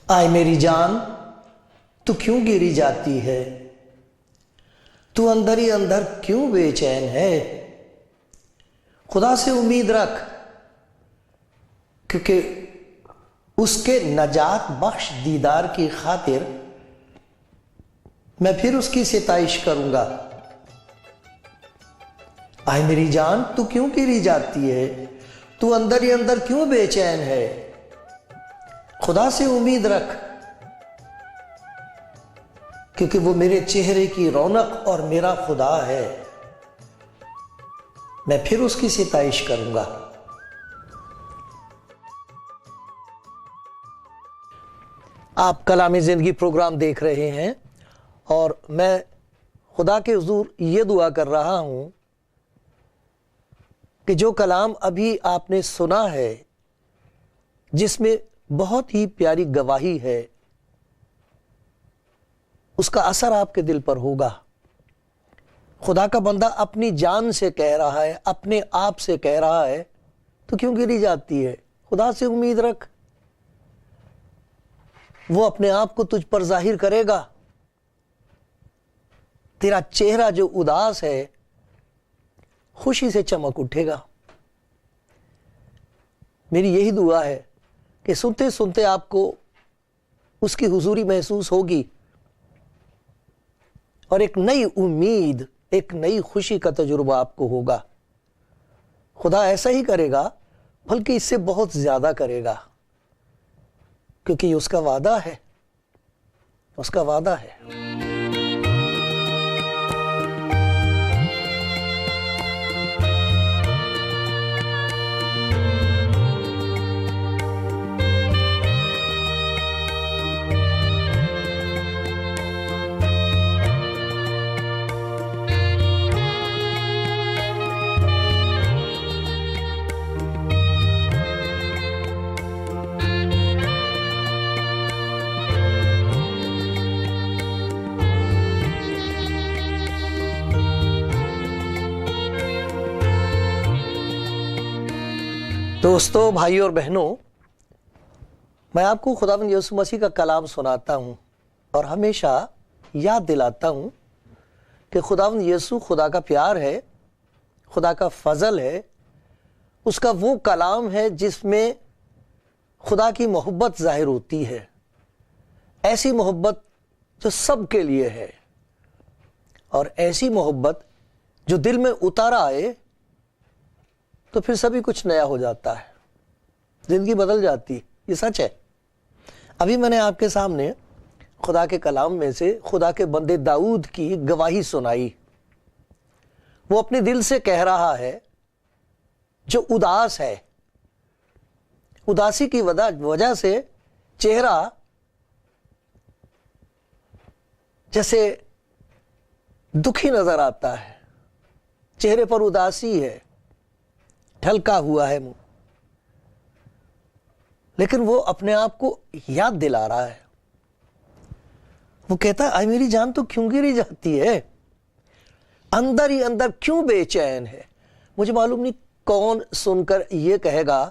آئے میری جان تو کیوں گری جاتی ہے، تو اندر ہی اندر کیوں بے چین ہے؟ خدا سے امید رکھ، کیونکہ اس کے نجات بخش دیدار کی خاطر میں پھر اس کی ستائش کروں گا۔ آئے میری جان تو کیوں گری جاتی ہے، تو اندر ہی اندر کیوں بے چین ہے؟ خدا سے امید رکھ، کیونکہ وہ میرے چہرے کی رونق اور میرا خدا ہے، میں پھر اس کی ستائش کروں گا۔ آپ کلام زندگی پروگرام دیکھ رہے ہیں اور میں خدا کے حضور یہ دعا کر رہا ہوں کہ جو کلام ابھی آپ نے سنا ہے، جس میں بہت ہی پیاری گواہی ہے، اس کا اثر آپ کے دل پر ہوگا۔ خدا کا بندہ اپنی جان سے کہہ رہا ہے، اپنے آپ سے کہہ رہا ہے، تو کیوں گری جاتی ہے؟ خدا سے امید رکھ، وہ اپنے آپ کو تجھ پر ظاہر کرے گا۔ تیرا چہرہ جو اداس ہے خوشی سے چمک اٹھے گا۔ میری یہی دعا ہے کہ سنتے سنتے آپ کو اس کی حضوری محسوس ہوگی اور ایک نئی امید، ایک نئی خوشی کا تجربہ آپ کو ہوگا۔ خدا ایسا ہی کرے گا، بلکہ اس سے بہت زیادہ کرے گا، کیونکہ یہ اس کا وعدہ ہے، اس کا وعدہ ہے۔ دوستو، بھائیو اور بہنوں، میں آپ کو خداوند یسوع مسیح کا کلام سناتا ہوں اور ہمیشہ یاد دلاتا ہوں کہ خداوند یسوع خدا کا پیار ہے، خدا کا فضل ہے، اس کا وہ کلام ہے جس میں خدا کی محبت ظاہر ہوتی ہے، ایسی محبت جو سب کے لیے ہے، اور ایسی محبت جو دل میں اتار آئے تو پھر سبھی کچھ نیا ہو جاتا ہے، زندگی بدل جاتی۔ یہ سچ ہے۔ ابھی میں نے آپ کے سامنے خدا کے کلام میں سے خدا کے بندے داؤد کی گواہی سنائی۔ وہ اپنے دل سے کہہ رہا ہے، جو اداس ہے، اداسی کی وجہ سے چہرہ جیسے دکھی نظر آتا ہے، چہرے پر اداسی ہے، ڈھلکا ہوا ہے منہ، لیکن وہ اپنے آپ کو یاد دلا رہا ہے۔ وہ کہتا ہے، آئے میری جان تو کیوں گری جاتی ہے، اندر ہی اندر کیوں بے چین ہے؟ مجھے معلوم نہیں کون سن کر یہ کہے گا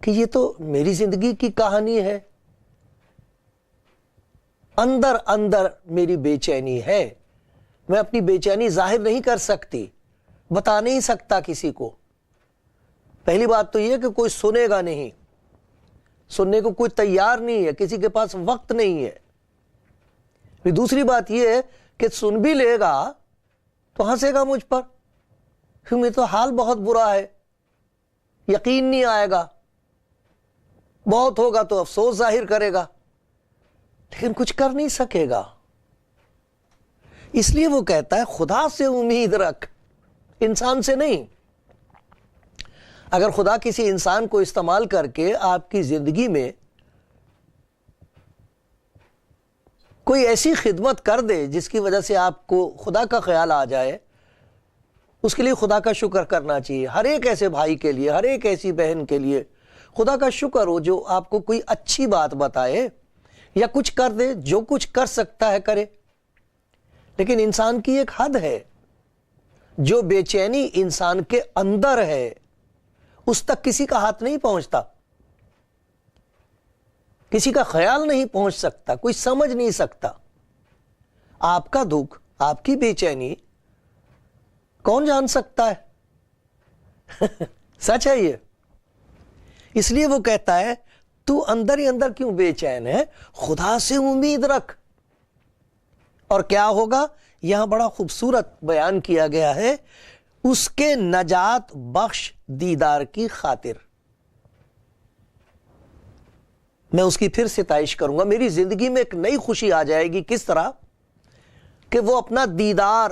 کہ یہ تو میری زندگی کی کہانی ہے، اندر اندر میری بے چینی ہے، میں اپنی بے چینی ظاہر نہیں کر سکتی، بتا نہیں سکتا کسی کو۔ پہلی بات تو یہ کہ کوئی سنے گا نہیں، سننے کو کوئی تیار نہیں ہے، کسی کے پاس وقت نہیں ہے۔ پھر دوسری بات یہ ہے کہ سن بھی لے گا تو ہنسے گا مجھ پر، پھر میں تو حال بہت برا ہے، یقین نہیں آئے گا، بہت ہوگا تو افسوس ظاہر کرے گا، لیکن کچھ کر نہیں سکے گا۔ اس لیے وہ کہتا ہے، خدا سے امید رکھ، انسان سے نہیں۔ اگر خدا کسی انسان کو استعمال کر کے آپ کی زندگی میں کوئی ایسی خدمت کر دے جس کی وجہ سے آپ کو خدا کا خیال آ جائے، اس کے لیے خدا کا شکر کرنا چاہیے۔ ہر ایک ایسے بھائی کے لیے، ہر ایک ایسی بہن کے لیے خدا کا شکر ہو جو آپ کو کوئی اچھی بات بتائے یا کچھ کر دے، جو کچھ کر سکتا ہے کرے۔ لیکن انسان کی ایک حد ہے، جو بے چینی انسان کے اندر ہے اس تک کسی کا ہاتھ نہیں پہنچتا، کسی کا خیال نہیں پہنچ سکتا، کوئی سمجھ نہیں سکتا۔ آپ کا دکھ، آپ کی بے چینی کون جان سکتا ہے؟ سچ ہے یہ۔ اس لیے وہ کہتا ہے تو اندر ہی اندر کیوں بے چین ہے، خدا سے امید رکھ۔ اور کیا ہوگا؟ یہاں بڑا خوبصورت بیان کیا گیا ہے، اس کے نجات بخش دیدار کی خاطر میں اس کی پھر ستائش کروں گا۔ میری زندگی میں ایک نئی خوشی آ جائے گی۔ کس طرح کہ وہ اپنا دیدار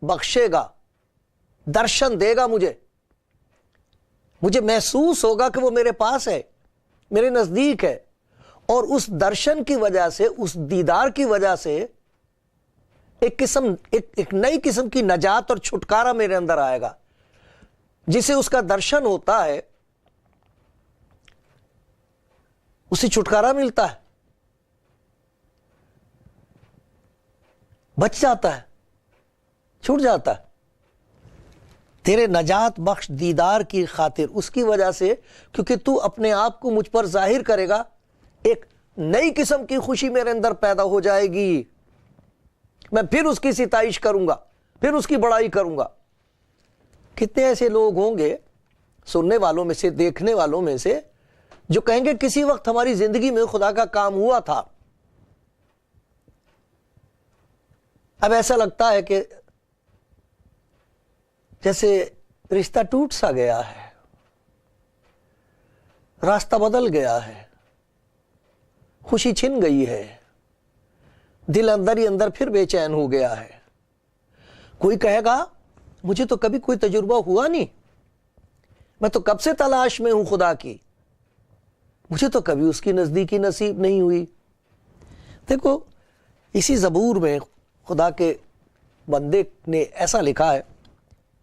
بخشے گا، درشن دے گا مجھے محسوس ہوگا کہ وہ میرے پاس ہے، میرے نزدیک ہے، اور اس درشن کی وجہ سے، اس دیدار کی وجہ سے ایک نئی قسم کی نجات اور چھٹکارا میرے اندر آئے گا۔ جسے اس کا درشن ہوتا ہے اسے چھٹکارا ملتا ہے، بچ جاتا ہے، چھوٹ جاتا ہے۔ تیرے نجات بخش دیدار کی خاطر، اس کی وجہ سے، کیونکہ تو اپنے آپ کو مجھ پر ظاہر کرے گا، ایک نئی قسم کی خوشی میرے اندر پیدا ہو جائے گی۔ میں پھر اس کی ستائش کروں گا، پھر اس کی بڑائی کروں گا۔ کتنے ایسے لوگ ہوں گے سننے والوں میں سے، دیکھنے والوں میں سے، جو کہیں گے کسی وقت ہماری زندگی میں خدا کا کام ہوا تھا، اب ایسا لگتا ہے کہ جیسے رشتہ ٹوٹ سا گیا ہے، راستہ بدل گیا ہے، خوشی چھن گئی ہے، دل اندر ہی اندر پھر بے چین ہو گیا ہے۔ کوئی کہے گا مجھے تو کبھی کوئی تجربہ ہوا نہیں، میں تو کب سے تلاش میں ہوں خدا کی، مجھے تو کبھی اس کی نزدیکی نصیب نہیں ہوئی۔ دیکھو اسی زبور میں خدا کے بندے نے ایسا لکھا ہے،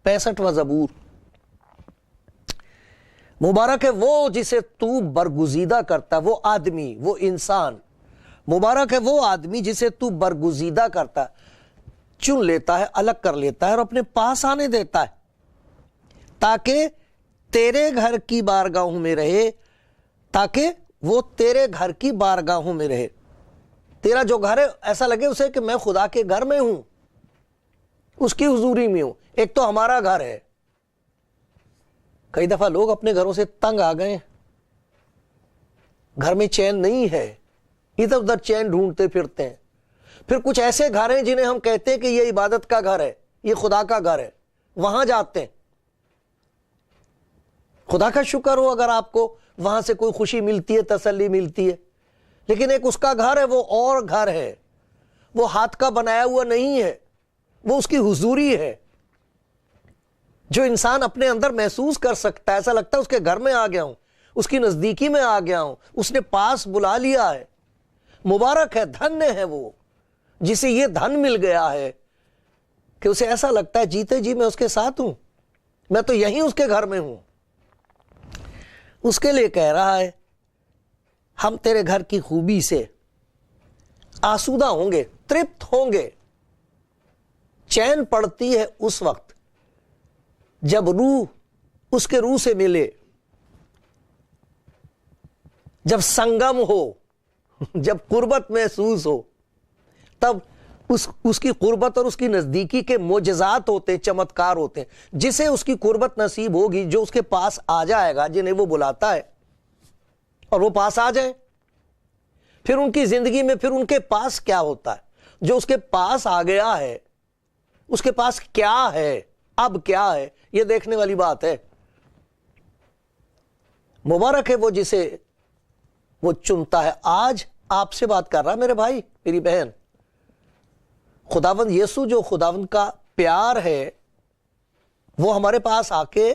65واں زبور، مبارک ہے وہ جسے تو برگزیدہ کرتا ہے، وہ آدمی، وہ انسان، مبارک ہے وہ آدمی جسے تو برگزیدہ کرتا ہے، چن لیتا ہے، الگ کر لیتا ہے اور اپنے پاس آنے دیتا ہے، تاکہ تیرے گھر کی بارگاہوں میں رہے، تاکہ وہ تیرے گھر کی بارگاہوں میں رہے۔ تیرا جو گھر ہے ایسا لگے اسے کہ میں خدا کے گھر میں ہوں، اس کی حضوری میں ہوں۔ ایک تو ہمارا گھر ہے، کئی دفعہ لوگ اپنے گھروں سے تنگ آ گئے، گھر میں چین نہیں ہے، ادھر ادھر چین ڈھونڈتے پھرتے ہیں۔ پھر کچھ ایسے گھر ہیں جنہیں ہم کہتے ہیں کہ یہ عبادت کا گھر ہے، یہ خدا کا گھر ہے، وہاں جاتے ہیں۔ خدا کا شکر ہو اگر آپ کو وہاں سے کوئی خوشی ملتی ہے، تسلی ملتی ہے، لیکن ایک اس کا گھر ہے، وہ اور گھر ہے، وہ ہاتھ کا بنایا ہوا نہیں ہے، وہ اس کی حضوری ہے، جو انسان اپنے اندر محسوس کر سکتا ہے۔ ایسا لگتا ہے اس کے گھر میں آ گیا ہوں، اس کی نزدیکی میں آ گیا ہوں، اس نے پاس بلا لیا ہے۔ مبارک ہے، دھنیہ ہے وہ جسے یہ دھن مل گیا ہے کہ اسے ایسا لگتا ہے جیتے جی میں اس کے ساتھ ہوں، میں تو یہیں اس کے گھر میں ہوں۔ اس کے لیے کہہ رہا ہے ہم تیرے گھر کی خوبی سے آسودہ ہوں گے، ترپت ہوں گے۔ چین پڑتی ہے اس وقت جب روح اس کے روح سے ملے، جب سنگم ہو، جب قربت محسوس ہو، تب اس کی قربت اور اس کی نزدیکی کے معجزات ہوتے ہیں، چمتکار ہوتے ہیں۔ جسے اس کی قربت نصیب ہوگی، جو اس کے پاس آ جائے گا، جنہیں وہ بلاتا ہے اور وہ پاس آ جائیں، پھر ان کی زندگی میں پھر ان کے پاس کیا ہوتا ہے؟ جو اس کے پاس آ گیا ہے، اس کے پاس کیا ہے، اب کیا ہے، یہ دیکھنے والی بات ہے۔ مبارک ہے وہ جسے وہ چنتا ہے۔ آج آپ سے بات کر رہا میرے بھائی، میری بہن، خداوند یسوع جو خداوند کا پیار ہے، وہ ہمارے پاس آ کے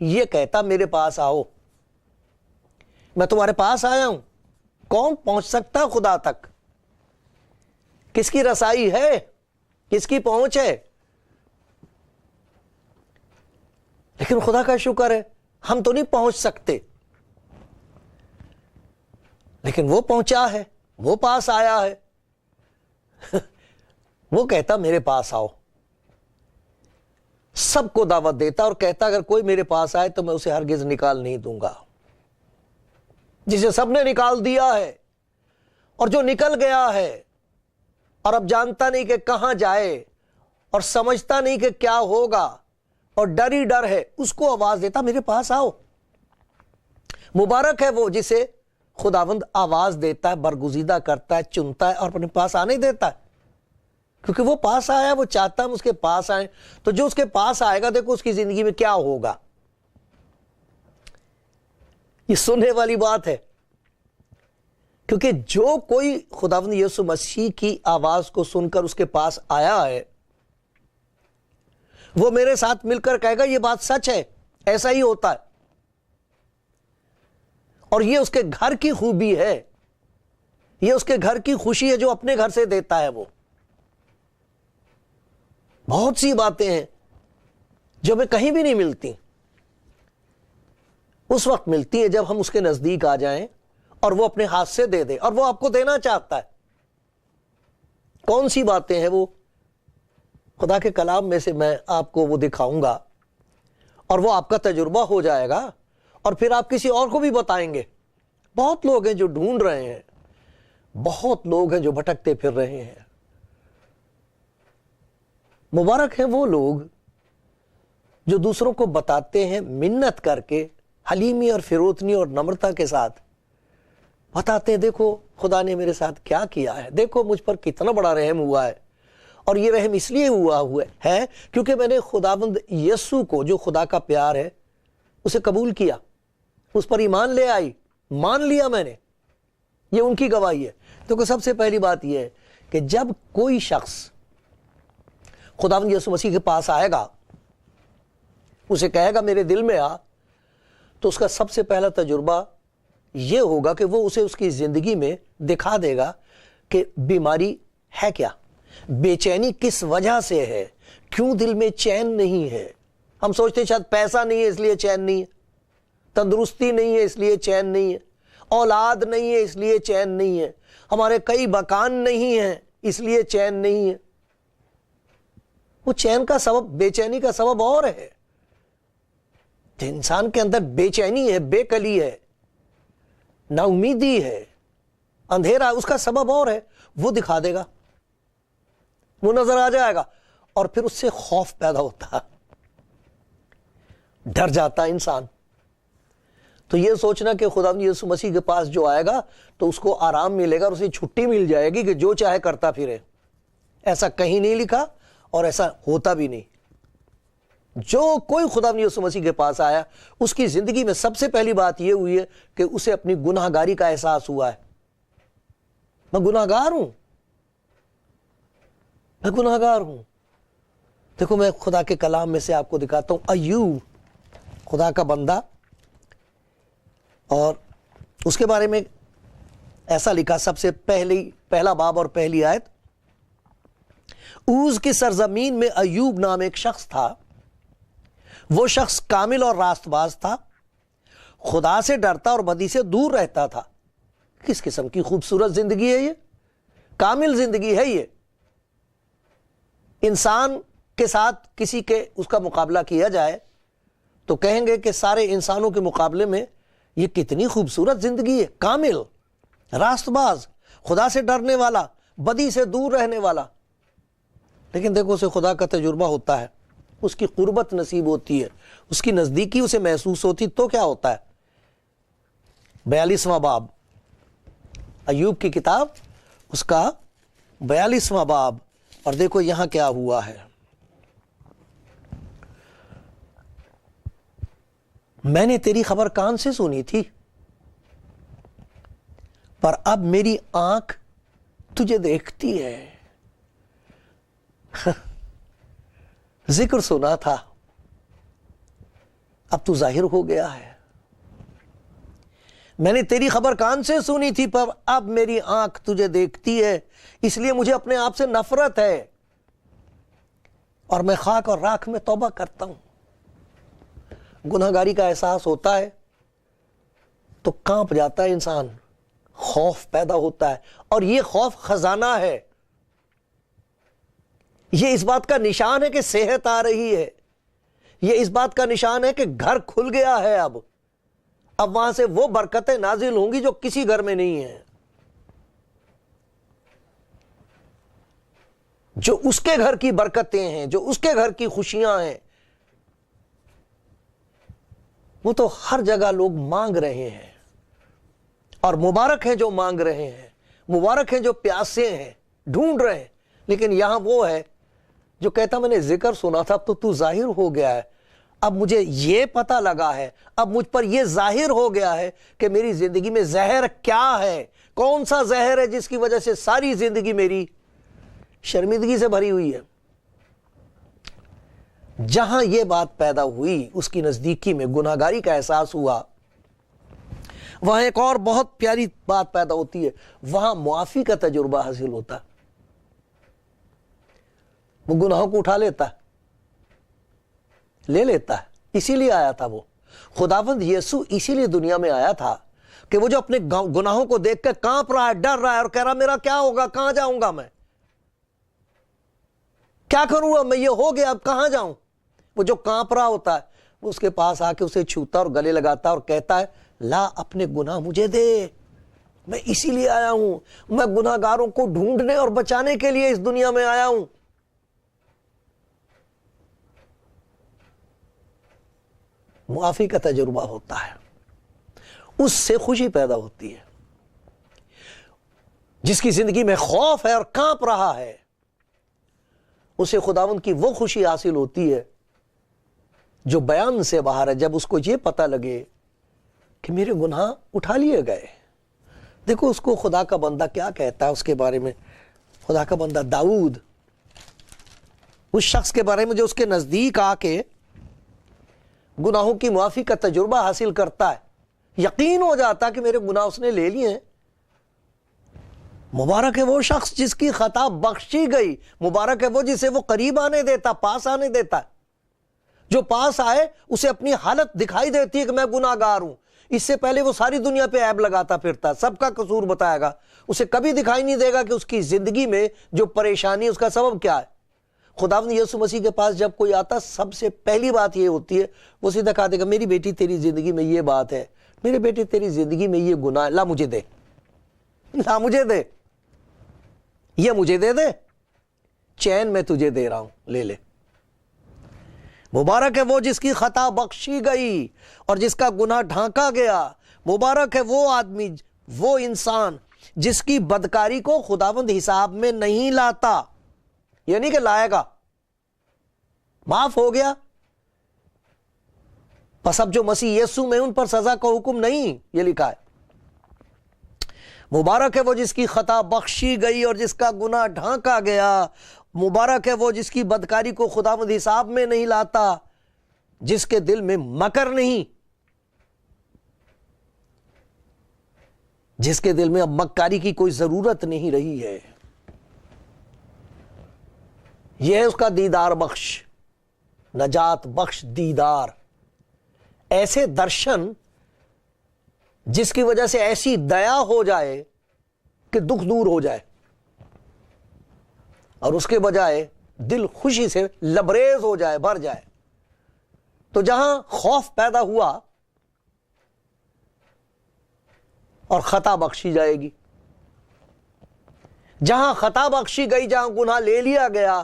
یہ کہتا میرے پاس آؤ، میں تمہارے پاس آیا ہوں۔ کون پہنچ سکتا خدا تک؟ کس کی رسائی ہے، کس کی پہنچ ہے؟ لیکن خدا کا شکر ہے ہم تو نہیں پہنچ سکتے، لیکن وہ پہنچا ہے، وہ پاس آیا ہے۔ وہ کہتا میرے پاس آؤ، سب کو دعوت دیتا اور کہتا اگر کوئی میرے پاس آئے تو میں اسے ہرگز نکال نہیں دوں گا۔ جسے سب نے نکال دیا ہے اور جو نکل گیا ہے اور اب جانتا نہیں کہ کہاں جائے اور سمجھتا نہیں کہ کیا ہوگا اور ڈر ہی ڈر ہے، اس کو آواز دیتا میرے پاس آؤ۔ مبارک ہے وہ جسے خداوند آواز دیتا ہے، برگزیدہ کرتا ہے، چنتا ہے اور اپنے پاس آنے دیتا ہے، کیونکہ وہ پاس آیا، وہ چاہتا ہم اس کے پاس آئیں۔ تو جو اس کے پاس آئے گا دیکھو اس کی زندگی میں کیا ہوگا۔ یہ سننے والی بات ہے، کیونکہ جو کوئی خداوند یسوع مسیح کی آواز کو سن کر اس کے پاس آیا ہے، وہ میرے ساتھ مل کر کہے گا یہ بات سچ ہے، ایسا ہی ہوتا ہے، اور یہ اس کے گھر کی خوبی ہے، یہ اس کے گھر کی خوشی ہے جو اپنے گھر سے دیتا ہے۔ وہ بہت سی باتیں ہیں جو ہمیں کہیں بھی نہیں ملتی، اس وقت ملتی ہے جب ہم اس کے نزدیک آ جائیں اور وہ اپنے ہاتھ سے دے دے، اور وہ آپ کو دینا چاہتا ہے۔ کون سی باتیں ہیں وہ؟ خدا کے کلام میں سے میں آپ کو وہ دکھاؤں گا اور وہ آپ کا تجربہ ہو جائے گا، اور پھر آپ کسی اور کو بھی بتائیں گے۔ بہت لوگ ہیں جو ڈھونڈ رہے ہیں، بہت لوگ ہیں جو بھٹکتے پھر رہے ہیں۔ مبارک ہیں وہ لوگ جو دوسروں کو بتاتے ہیں، منت کر کے، حلیمی اور فروتنی اور نمرتا کے ساتھ بتاتے ہیں، دیکھو خدا نے میرے ساتھ کیا کیا ہے، دیکھو مجھ پر کتنا بڑا رحم ہوا ہے، اور یہ رحم اس لیے ہوا ہے کیونکہ میں نے خداوند یسوع کو جو خدا کا پیار ہے اسے قبول کیا، اس پر ایمان لے آئی، مان لیا میں نے۔ یہ ان کی گواہی ہے۔ تو سب سے پہلی بات یہ ہے کہ جب کوئی شخص خداوند یسوع مسیح کے پاس آئے گا، اسے کہے گا میرے دل میں آ، تو اس کا سب سے پہلا تجربہ یہ ہوگا کہ وہ اسے اس کی زندگی میں دکھا دے گا کہ بیماری ہے کیا، بے چینی کس وجہ سے ہے، کیوں دل میں چین نہیں ہے۔ ہم سوچتے ہیں شاید پیسہ نہیں ہے اس لیے چین نہیں ہے، تندرستی نہیں ہے اس لیے چین نہیں ہے، اولاد نہیں ہے اس لیے چین نہیں ہے، ہمارے کئی مکان نہیں ہیں اس لیے چین نہیں ہے۔ وہ چین کا سبب، بے چینی کا سبب اور ہے۔ جو انسان کے اندر بے چینی ہے، بے کلی ہے، نا امیدی ہے، اندھیرا، اس کا سبب اور ہے۔ وہ دکھا دے گا، وہ نظر آ جائے گا، اور پھر اس سے خوف پیدا ہوتا، ڈر جاتا انسان۔ تو یہ سوچنا کہ خداوند یسوع مسیح کے پاس جو آئے گا تو اس کو آرام ملے گا اور اسے چھٹی مل جائے گی کہ جو چاہے کرتا پھرے، ایسا کہیں نہیں لکھا اور ایسا ہوتا بھی نہیں۔ جو کوئی خداوند یسوع مسیح کے پاس آیا، اس کی زندگی میں سب سے پہلی بات یہ ہوئی ہے کہ اسے اپنی گناہ گاری کا احساس ہوا ہے۔ میں گناہ گار ہوں، میں گناہ گار ہوں۔ دیکھو میں خدا کے کلام میں سے آپ کو دکھاتا ہوں، ایوب خدا کا بندہ، اور اس کے بارے میں ایسا لکھا، سب سے پہلا باب اور پہلی آیت، اوز کی سرزمین میں ایوب نام ایک شخص تھا، وہ شخص کامل اور راست باز تھا، خدا سے ڈرتا اور بدی سے دور رہتا تھا۔ کس قسم کی خوبصورت زندگی ہے یہ، کامل زندگی ہے یہ۔ انسان کے ساتھ کسی کے اس کا مقابلہ کیا جائے تو کہیں گے کہ سارے انسانوں کے مقابلے میں یہ کتنی خوبصورت زندگی ہے، کامل، راست باز، خدا سے ڈرنے والا، بدی سے دور رہنے والا۔ لیکن دیکھو اسے خدا کا تجربہ ہوتا ہے، اس کی قربت نصیب ہوتی ہے، اس کی نزدیکی اسے محسوس ہوتی، تو کیا ہوتا ہے؟ 42واں باب، ایوب کی کتاب، اس کا 42واں باب، اور دیکھو یہاں کیا ہوا ہے۔ میں نے تیری خبر کان سے سنی تھی، پر اب میری آنکھ تجھے دیکھتی ہے۔ ذکر سنا تھا، اب تو ظاہر ہو گیا ہے۔ میں نے تیری خبر کان سے سنی تھی، پر اب میری آنکھ تجھے دیکھتی ہے، اس لیے مجھے اپنے آپ سے نفرت ہے اور میں خاک اور راکھ میں توبہ کرتا ہوں۔ گناہگاری کا احساس ہوتا ہے تو کانپ جاتا ہے انسان، خوف پیدا ہوتا ہے، اور یہ خوف خزانہ ہے۔ یہ اس بات کا نشان ہے کہ صحت آ رہی ہے، یہ اس بات کا نشان ہے کہ گھر کھل گیا ہے، اب وہاں سے وہ برکتیں نازل ہوں گی جو کسی گھر میں نہیں ہیں۔ جو اس کے گھر کی برکتیں ہیں، جو اس کے گھر کی خوشیاں ہیں، وہ تو ہر جگہ لوگ مانگ رہے ہیں، اور مبارک ہیں جو مانگ رہے ہیں، مبارک ہیں جو پیاسے ہیں، ڈھونڈ رہے ہیں۔ لیکن یہاں وہ ہے جو کہتا میں نے ذکر سنا تھا، اب تو تو ظاہر ہو گیا ہے، اب مجھے یہ پتہ لگا ہے، اب مجھ پر یہ ظاہر ہو گیا ہے کہ میری زندگی میں زہر کیا ہے، کون سا زہر ہے جس کی وجہ سے ساری زندگی میری شرمندگی سے بھری ہوئی ہے۔ جہاں یہ بات پیدا ہوئی، اس کی نزدیکی میں گناہگاری کا احساس ہوا، وہاں ایک اور بہت پیاری بات پیدا ہوتی ہے، وہاں معافی کا تجربہ حاصل ہوتا ہے۔ وہ گناہوں کو اٹھا لیتا ہے، لے لیتا ہے۔ اسی لیے آیا تھا وہ خداوند یسوع، اسی لیے دنیا میں آیا تھا کہ وہ جو اپنے گناہوں کو دیکھ کر کانپ رہا ہے، ڈر رہا ہے اور کہہ رہا میرا کیا ہوگا، کہاں جاؤں گا، میں کیا کروں گا، میں یہ ہو گیا، اب کہاں جاؤں۔ وہ جو کانپ رہا ہوتا ہے، وہ اس کے پاس آ کے اسے چھوتا اور گلے لگاتا اور کہتا ہے لا اپنے گناہ مجھے دے، میں اسی لیے آیا ہوں، میں گناہ گاروں کو ڈھونڈنے اور بچانے کے لیے اس دنیا میں آیا ہوں۔ معافی کا تجربہ ہوتا ہے، اس سے خوشی پیدا ہوتی ہے۔ جس کی زندگی میں خوف ہے اور کانپ رہا ہے، اسے خداوند کی وہ خوشی حاصل ہوتی ہے جو بیان سے باہر ہے، جب اس کو یہ پتہ لگے کہ میرے گناہ اٹھا لیے گئے۔ دیکھو اس کو خدا کا بندہ کیا کہتا ہے اس کے بارے میں، خدا کا بندہ داؤد، اس شخص کے بارے میں جو اس کے نزدیک آ کے گناہوں کی معافی کا تجربہ حاصل کرتا ہے، یقین ہو جاتا کہ میرے گناہ اس نے لے لیے ہیں۔ مبارک ہے وہ شخص جس کی خطا بخشی گئی، مبارک ہے وہ جسے وہ قریب آنے دیتا، پاس آنے دیتا ہے۔ جو پاس آئے اسے اپنی حالت دکھائی دیتی ہے کہ میں گناہ گار ہوں۔ اس سے پہلے وہ ساری دنیا پہ عیب لگاتا پھرتا، سب کا قصور بتائے گا، اسے کبھی دکھائی نہیں دے گا کہ اس کی زندگی میں جو پریشانی اس کا سبب کیا ہے۔ خداوند یسوع مسیح کے پاس جب کوئی آتا، سب سے پہلی بات یہ ہوتی ہے، وہ سیدھا کہا دے گا میری بیٹی تیری زندگی میں یہ بات ہے، میرے بیٹے تیری زندگی میں یہ گناہ ہے، لا مجھے دے، لا مجھے دے، یہ مجھے دے دے، چین میں تجھے دے رہا ہوں، لے لے۔ مبارک ہے وہ جس کی خطا بخشی گئی اور جس کا گناہ ڈھانکا گیا۔ مبارک ہے وہ آدمی، وہ انسان جس کی بدکاری کو خداوند حساب میں نہیں لاتا، یعنی کہ لائے گا، معاف ہو گیا، پس اب جو مسیح یسوع میں ان پر سزا کا حکم نہیں، یہ لکھا ہے۔ مبارک ہے وہ جس کی خطا بخشی گئی اور جس کا گناہ ڈھانکا گیا۔ مبارک ہے وہ جس کی بدکاری کو خداوند حساب میں نہیں لاتا، جس کے دل میں مکر نہیں، جس کے دل میں اب مکاری کی کوئی ضرورت نہیں رہی ہے۔ یہ ہے اس کا دیدار بخش، نجات بخش دیدار، ایسے درشن جس کی وجہ سے ایسی دیا ہو جائے کہ دکھ دور ہو جائے اور اس کے بجائے دل خوشی سے لبریز ہو جائے، بھر جائے۔ تو جہاں خوف پیدا ہوا اور خطا بخشی جائے گی، جہاں خطا بخشی گئی، جہاں گناہ لے لیا گیا،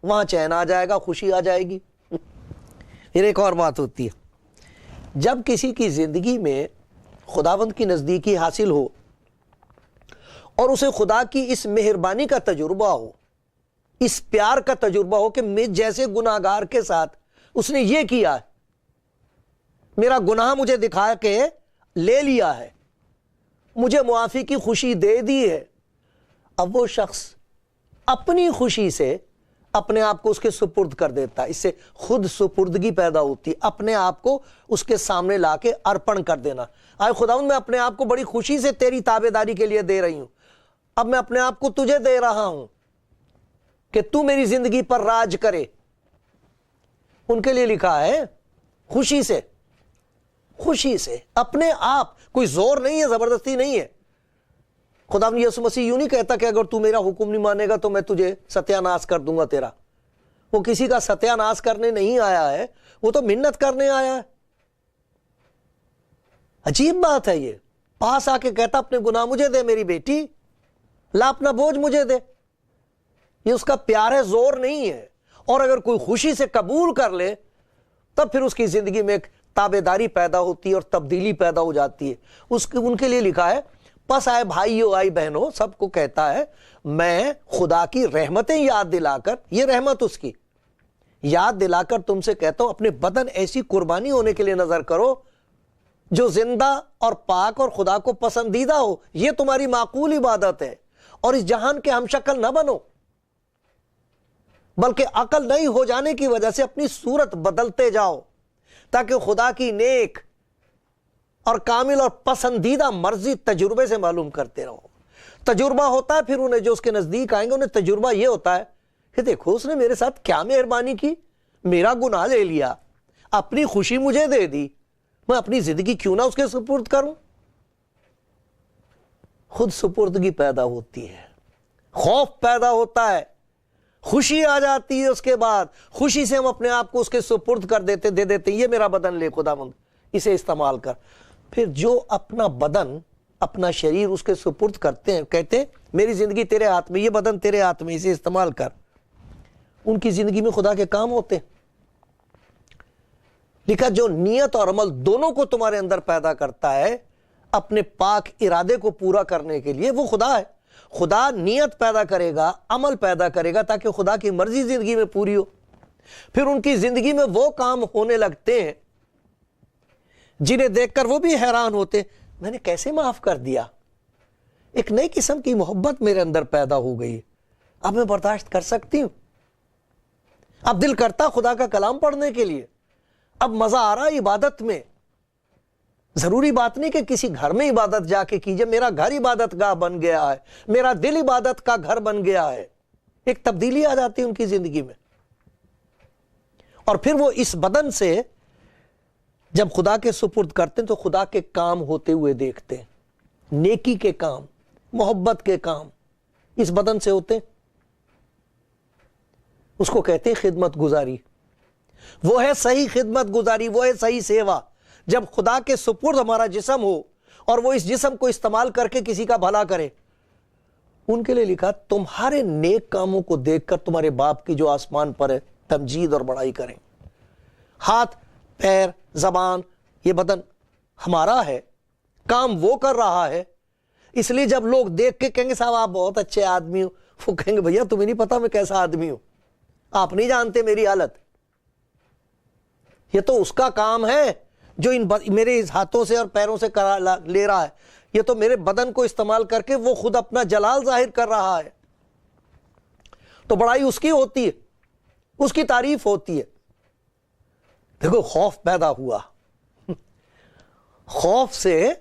وہاں چین آ جائے گا، خوشی آ جائے گی۔ پھر ایک اور بات ہوتی ہے، جب کسی کی زندگی میں خداوند کی نزدیکی حاصل ہو اور اسے خدا کی اس مہربانی کا تجربہ ہو، اس پیار کا تجربہ ہو کہ میں جیسے گناہ گار کے ساتھ اس نے یہ کیا ہے، میرا گناہ مجھے دکھا کے لے لیا ہے، مجھے معافی کی خوشی دے دی ہے، اب وہ شخص اپنی خوشی سے اپنے آپ کو اس کے سپرد کر دیتا ہے. اس سے خود سپردگی پیدا ہوتی ہے, اپنے آپ کو اس کے سامنے لا کے ارپن کر دینا. آئے خداوند میں اپنے آپ کو بڑی خوشی سے تیری تابعداری کے لیے دے رہی ہوں, اب میں اپنے آپ کو تجھے دے رہا ہوں کہ تو میری زندگی پر راج کرے. ان کے لیے لکھا ہے خوشی سے, خوشی سے, اپنے آپ, کوئی زور نہیں ہے, زبردستی نہیں ہے. خداوند یسوع مسیح یوں نہیں کہتا کہ اگر تو میرا حکم نہیں مانے گا تو میں تجھے ستیہ ناش کر دوں گا تیرا. وہ کسی کا ستیہ ناش کرنے نہیں آیا ہے, وہ تو منت کرنے آیا ہے. عجیب بات ہے یہ, پاس آ کے کہتا اپنے گناہ مجھے دے میری بیٹی, لا اپنا بوجھ مجھے دے. یہ اس کا پیار ہے, زور نہیں ہے. اور اگر کوئی خوشی سے قبول کر لے تب پھر اس کی زندگی میں ایک تابعداری پیدا ہوتی ہے اور تبدیلی پیدا ہو جاتی ہے. ان کے لیے لکھا ہے پس آئے بھائیو آئی بہنوں, سب کو کہتا ہے میں خدا کی رحمتیں یاد دلا کر, یہ رحمت اس کی یاد دلا کر تم سے کہتا ہوں اپنے بدن ایسی قربانی ہونے کے لیے نظر کرو جو زندہ اور پاک اور خدا کو پسندیدہ ہو. یہ تمہاری معقول عبادت ہے. اور اس جہان کے ہم شکل نہ بنو بلکہ عقل نئی ہو جانے کی وجہ سے اپنی صورت بدلتے جاؤ تاکہ خدا کی نیک اور کامل اور پسندیدہ مرضی تجربے سے معلوم کرتے رہو. تجربہ ہوتا ہے پھر انہیں جو اس کے نزدیک آئیں گے انہیں تجربہ یہ ہوتا ہے کہ دیکھو اس نے میرے ساتھ کیا مہربانی کی, میرا گناہ لے لیا, اپنی خوشی مجھے دے دی, میں اپنی زندگی کیوں نہ اس کے سپرد کروں. خود سپردگی پیدا ہوتی ہے, خوف پیدا ہوتا ہے, خوشی آ جاتی ہے. اس کے بعد خوشی سے ہم اپنے آپ کو اس کے سپرد کر دیتے, دے دیتے, یہ میرا بدن لے خداوند, اسے استعمال کر. پھر جو اپنا بدن, اپنا شریر اس کے سپرد کرتے ہیں, کہتے ہیں میری زندگی تیرے ہاتھ میں, یہ بدن تیرے ہاتھ میں, اسے استعمال کر. ان کی زندگی میں خدا کے کام ہوتے ہیں. لکھا جو نیت اور عمل دونوں کو تمہارے اندر پیدا کرتا ہے اپنے پاک ارادے کو پورا کرنے کے لیے, وہ خدا ہے. خدا نیت پیدا کرے گا, عمل پیدا کرے گا تاکہ خدا کی مرضی زندگی میں پوری ہو. پھر ان کی زندگی میں وہ کام ہونے لگتے ہیں جنہیں دیکھ کر وہ بھی حیران ہوتے, میں نے کیسے معاف کر دیا, ایک نئی قسم کی محبت میرے اندر پیدا ہو گئی, اب میں برداشت کر سکتی ہوں, اب دل کرتا خدا کا کلام پڑھنے کے لیے, اب مزہ آ رہا عبادت میں. ضروری بات نہیں کہ کسی گھر میں عبادت جا کے کیجئے, میرا گھر عبادت گاہ بن گیا ہے, میرا دل عبادت کا گھر بن گیا ہے. ایک تبدیلی آ جاتی ہے ان کی زندگی میں. اور پھر وہ اس بدن سے جب خدا کے سپرد کرتے ہیں تو خدا کے کام ہوتے ہوئے دیکھتے ہیں, نیکی کے کام, محبت کے کام اس بدن سے ہوتے ہیں. اس کو کہتے ہیں خدمت گزاری. وہ ہے صحیح خدمت گزاری, وہ ہے صحیح سیوا. جب خدا کے سپرد ہمارا جسم ہو اور وہ اس جسم کو استعمال کر کے کسی کا بھلا کرے. ان کے لیے لکھا تمہارے نیک کاموں کو دیکھ کر تمہارے باپ کی جو آسمان پر ہے تمجید اور بڑائی کریں. ہاتھ, پیر, زبان, یہ بدن ہمارا ہے, کام وہ کر رہا ہے. اس لیے جب لوگ دیکھ کے کہیں گے صاحب آپ بہت اچھے آدمی ہو, وہ کہیں گے بھیا تمہیں نہیں پتا میں کیسا آدمی ہوں, آپ نہیں جانتے میری حالت. یہ تو اس کا کام ہے جو میرے اس ہاتھوں سے اور پیروں سے لے رہا ہے. یہ تو میرے بدن کو استعمال کر کے وہ خود اپنا جلال ظاہر کر رہا ہے. تو بڑائی اس کی ہوتی ہے, اس کی تعریف ہوتی ہے. دیکھو خوف پیدا ہوا, خوف سے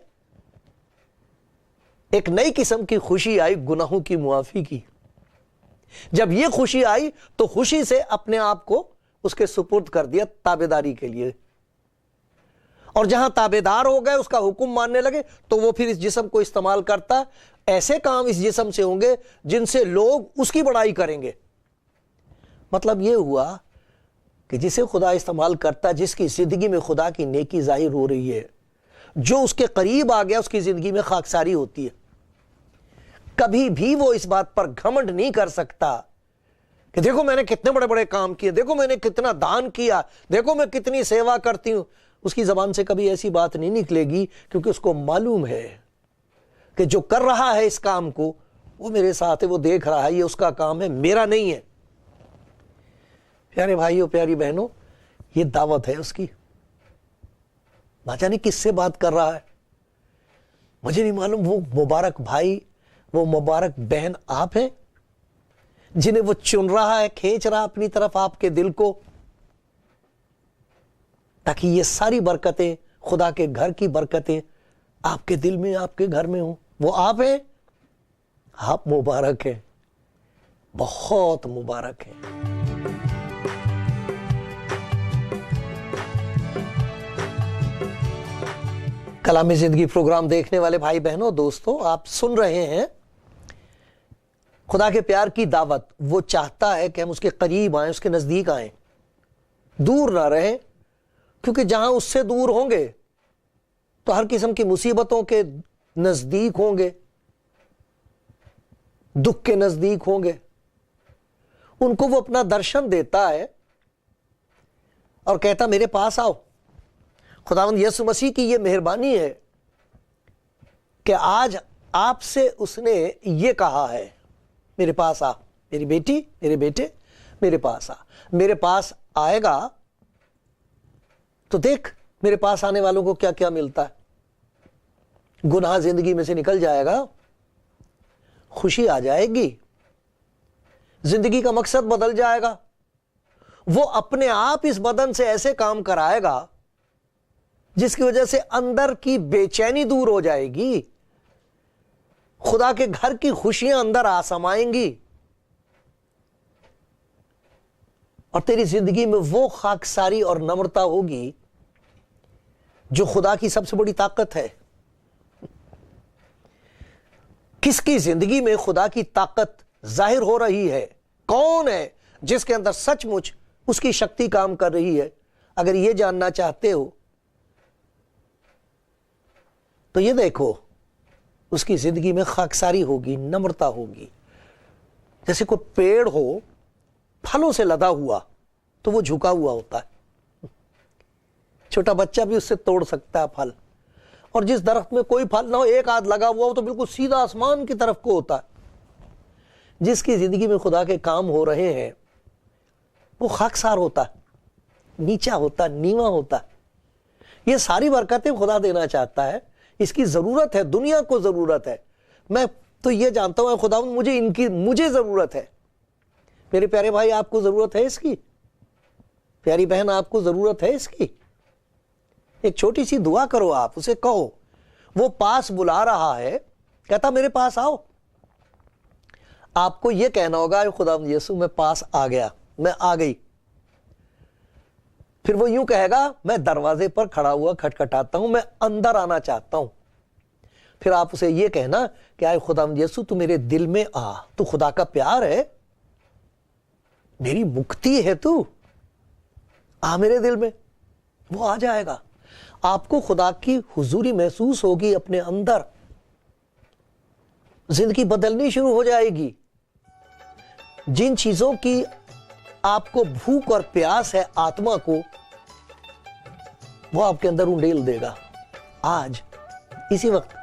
ایک نئی قسم کی خوشی آئی گناہوں کی معافی کی. جب یہ خوشی آئی تو خوشی سے اپنے آپ کو اس کے سپرد کر دیا تابعداری کے لیے. اور جہاں تابعدار ہو گئے, اس کا حکم ماننے لگے, تو وہ پھر اس جسم کو استعمال کرتا. ایسے کام اس جسم سے ہوں گے جن سے لوگ اس کی بڑائی کریں گے. مطلب یہ ہوا کہ جسے خدا استعمال کرتا, جس کی زندگی میں خدا کی نیکی ظاہر ہو رہی ہے, جو اس کے قریب آ گیا اس کی زندگی میں خاکساری ہوتی ہے. کبھی بھی وہ اس بات پر گھمنڈ نہیں کر سکتا کہ دیکھو میں نے کتنے بڑے بڑے کام کیے, دیکھو میں نے کتنا دان کیا, دیکھو میں کتنی سیوا کرتی ہوں. اس کی زبان سے کبھی ایسی بات نہیں نکلے گی, کیونکہ اس کو معلوم ہے کہ جو کر رہا ہے اس کام کو وہ میرے ساتھ ہے, وہ دیکھ رہا ہے, یہ اس کا کام ہے, میرا نہیں ہے. پیارے بھائیوں, پیاری بہنوں, یہ دعوت ہے اس کی. نہ جانے کس سے بات کر رہا ہے, مجھے نہیں معلوم. وہ مبارک بھائی, وہ مبارک بہن آپ ہیں جنہیں وہ چن رہا ہے، کھینچ رہا اپنی طرف آپ کے دل کو، تاکہ یہ ساری برکتیں، خدا کے گھر کی برکتیں آپ کے دل میں، آپ کے گھر میں ہوں۔ وہ آپ ہیں، آپ مبارک ہیں، بہت مبارک ہیں۔ کلام زندگی پروگرام دیکھنے والے بھائی بہنوں، دوستوں، آپ سن رہے ہیں خدا کے پیار کی دعوت۔ وہ چاہتا ہے کہ ہم اس کے قریب آئیں، اس کے نزدیک آئیں، دور نہ رہیں، کیونکہ جہاں اس سے دور ہوں گے تو ہر قسم کی مصیبتوں کے نزدیک ہوں گے، دکھ کے نزدیک ہوں گے۔ ان کو وہ اپنا درشن دیتا ہے اور کہتا میرے پاس آؤ۔ خداوند یسوع مسیح کی یہ مہربانی ہے کہ آج آپ سے اس نے یہ کہا ہے، میرے پاس آ، میری بیٹی، میرے بیٹے، میرے پاس آ۔ میرے پاس آئے گا تو دیکھ میرے پاس آنے والوں کو کیا کیا ملتا ہے۔ گناہ زندگی میں سے نکل جائے گا، خوشی آ جائے گی، زندگی کا مقصد بدل جائے گا۔ وہ اپنے آپ اس بدن سے ایسے کام کرائے گا جس کی وجہ سے اندر کی بے چینی دور ہو جائے گی، خدا کے گھر کی خوشیاں اندر آ سمائیں گی، اور تیری زندگی میں وہ خاکساری اور نمرتا ہوگی جو خدا کی سب سے بڑی طاقت ہے۔ کس کی زندگی میں خدا کی طاقت ظاہر ہو رہی ہے؟ کون ہے جس کے اندر سچ مچ اس کی شکتی کام کر رہی ہے؟ اگر یہ جاننا چاہتے ہو تو یہ دیکھو، اس کی زندگی میں خاکساری ہوگی، نمرتا ہوگی۔ جیسے کوئی پیڑ ہو پھلوں سے لدا ہوا تو وہ جھکا ہوا ہوتا ہے، چھوٹا بچہ بھی اس سے توڑ سکتا ہے پھل، اور جس درخت میں کوئی پھل نہ ہو، ایک آدھ لگا ہوا ہو تو بالکل سیدھا آسمان کی طرف کو ہوتا ہے۔ جس کی زندگی میں خدا کے کام ہو رہے ہیں وہ خاکسار ہوتا ہے، نیچا ہوتا ہے، نیواں ہوتا ہے۔ یہ ساری برکتیں خدا دینا چاہتا ہے، اس کی ضرورت ہے، دنیا کو ضرورت ہے۔ میں تو یہ جانتا ہوں خدا مجھے ضرورت ہے۔ میرے پیارے بھائی، آپ کو ضرورت ہے اس کی؟ پیاری بہن، آپ کو ضرورت ہے اس کی؟ ایک چھوٹی سی دعا کرو، آپ اسے کہو، وہ پاس بلا رہا ہے، کہتا میرے پاس آؤ۔ آپ کو یہ کہنا ہوگا خداوند یسوع میں پاس آ گیا، میں آ گئی۔ پھر وہ یوں کہے گا میں دروازے پر کھڑا ہوا کھٹکھٹاتا ہوں، میں اندر آنا چاہتا ہوں۔ پھر آپ اسے یہ کہنا کہ آئے خداوند یسوع تو میرے دل میں آ، تو خدا کا پیار ہے، میری مکتی ہے، تو آ میرے دل میں۔ وہ آ جائے گا، آپ کو خدا کی حضوری محسوس ہوگی اپنے اندر، زندگی بدلنی شروع ہو جائے گی۔ جن چیزوں کی آپ کو بھوک اور پیاس ہے آتما کو، وہ آپ کے اندر انڈیل دے گا۔ آج اسی وقت